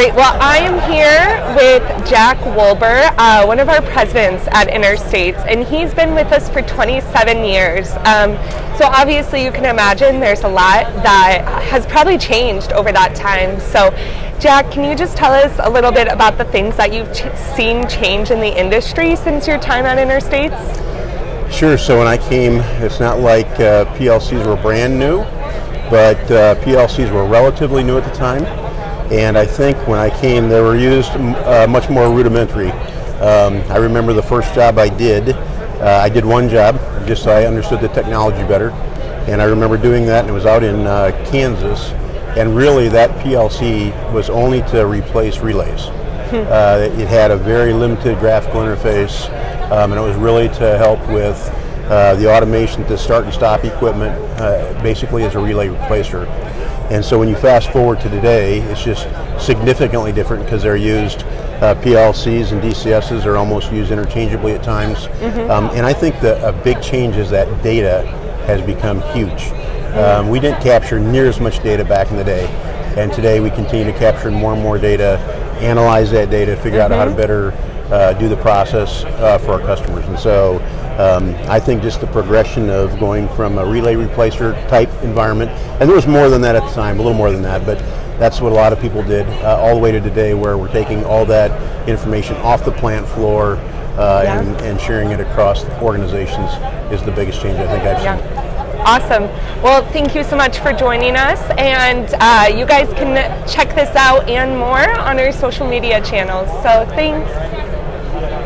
Great. Well, I am here with Jack Wolber, one of our presidents at Interstates, and he's been with us for 27 years. So obviously you can imagine there's a lot that has probably changed over that time. So Jack, can you just tell us a little bit about the things that you've seen change in the industry since your time at Interstates? Sure. So when I came, it's not like PLCs were brand new, but PLCs were relatively new at the time. And I think when I came, they were used much more rudimentary. I remember the first job I did one job just so I understood the technology better. And I remember doing that, and it was out in Kansas. And really that PLC was only to replace relays. It had a very limited graphical interface, and it was really to help with the automation to start and stop equipment, basically as a relay replacer. And so when you fast forward to today, it's just significantly different because they're used, PLCs and DCSs are almost used interchangeably at times. And I think that a big change is that data has become huge. We didn't capture near as much data back in the day, and today we continue to capture more and more data, analyze that data, figure out how to better do the process for our customers. And so I think just the progression of going from a relay replacer type environment, and there was more than that at the time, a little more than that, but that's what a lot of people did, all the way to today where we're taking all that information off the plant floor and sharing it across organizations is the biggest change I think I've seen. Awesome. Well, thank you so much for joining us, and you guys can check this out and more on our social media channels. So thanks.